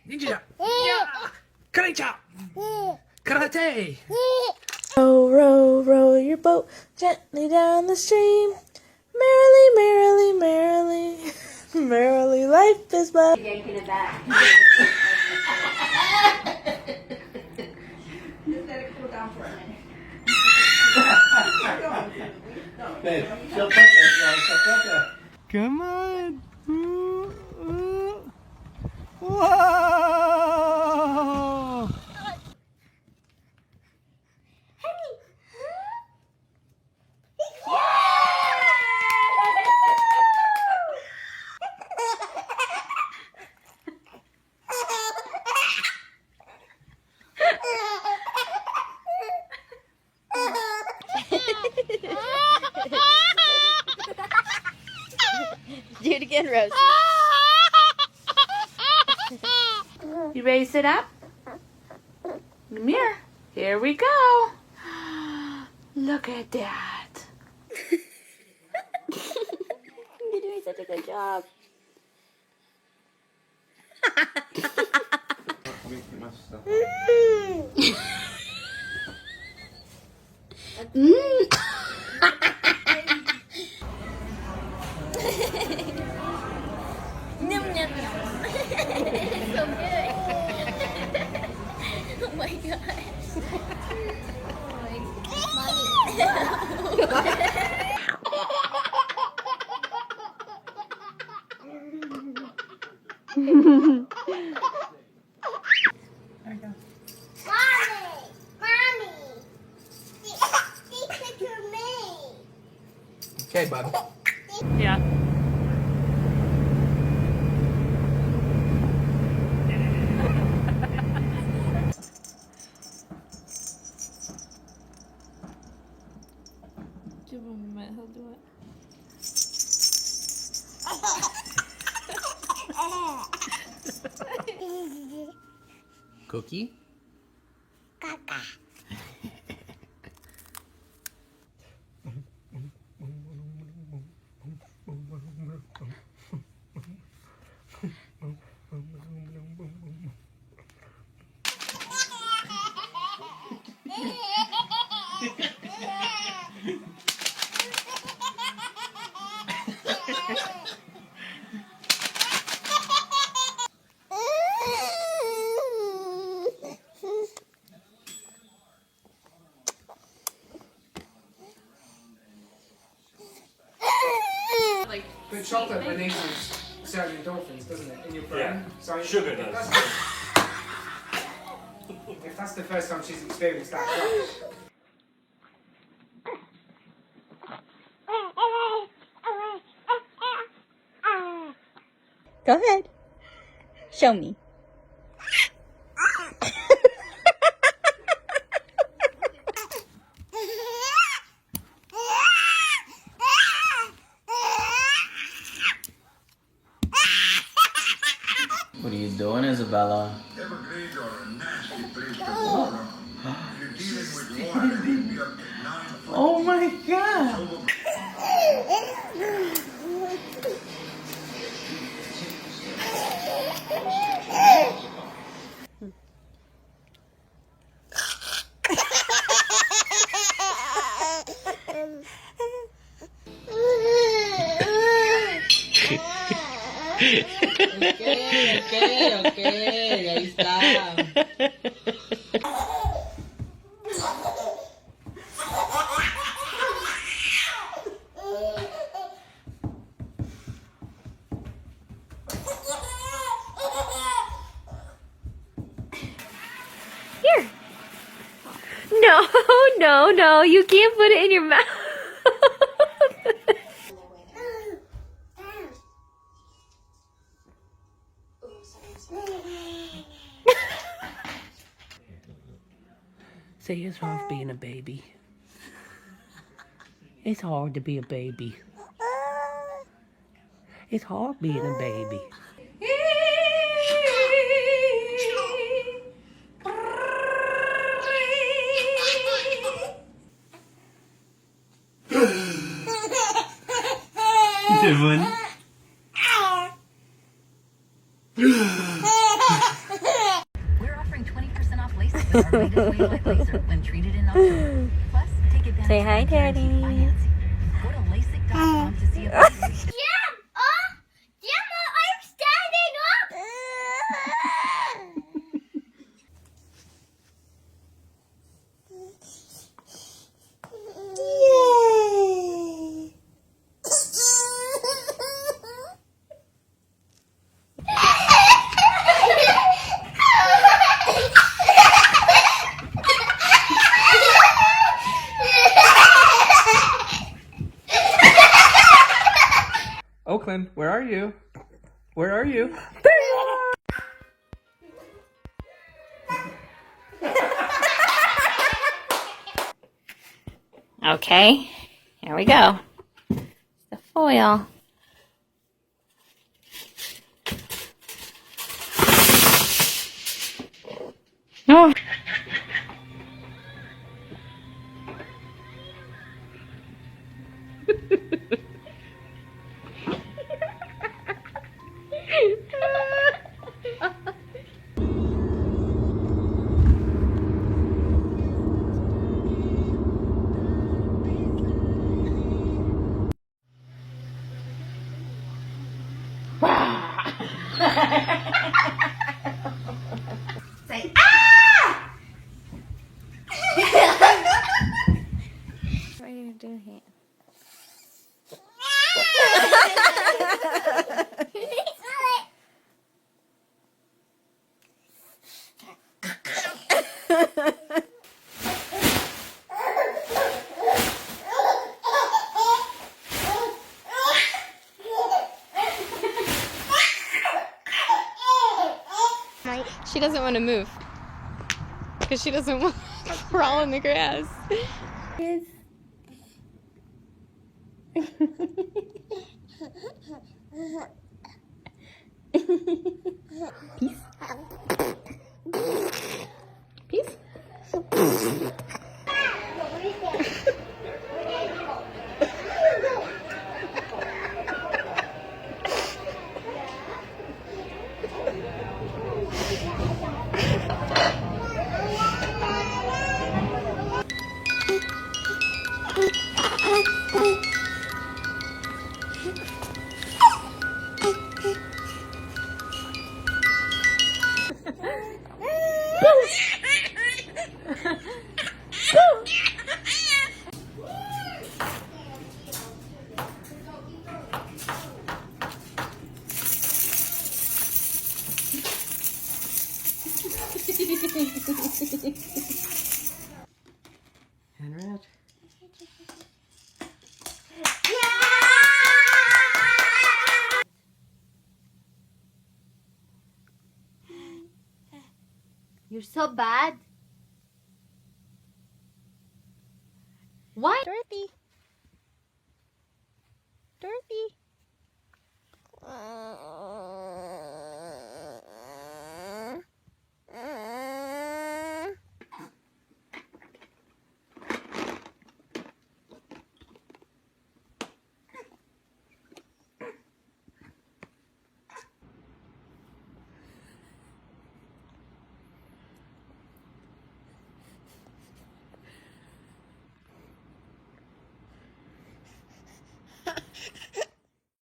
Ninja! Yeah! Karate! Karate! Row, row, row your boat gently down the stream. Merrily, merrily, merrily, merrily life is but. Yanking it back. Just let it cool down for a minute. Hey, she'll put that, she'll put that. Come on! Ooh, ooh. Whoa! Do it again, Rose. You ready to sit up? Come here. Here we go. Look at that. You're doing such a good job. Nhum nhum. So good. Oh my gosh. Okay, bud. Yeah. Give him a minute, he'll do it. Cookie? But chocolate releases certain endorphins, doesn't it, in your brain? Yeah. So Sugar if does. If that's the first time she's experienced that rush. Go ahead. Show me. What are you doing, Isabella? Everglades are a nasty place to water. You're dealing with water that can be up to 9 foot Oh my god! Ok, ahí está. Here. No, no, no. You can't put it in your mouth. See, it's hard being a baby. It's hard to be a baby. It's hard being a baby. Devon. We're offering 20% off LASIK with our latest Wavelight laser when treated in October. Plus, take advantage Say of hi, our guaranteed Daddy. financing. Go to LASIK.com to see a Yay! Oakland, where are you? Where are you? Okay, here we go. The foil. Oh. Say, ah! What are you doing here? She doesn't want to move because she doesn't want to crawl in the grass. Peace. Henriette. You're so bad. Why? Dorothy. Dorothy.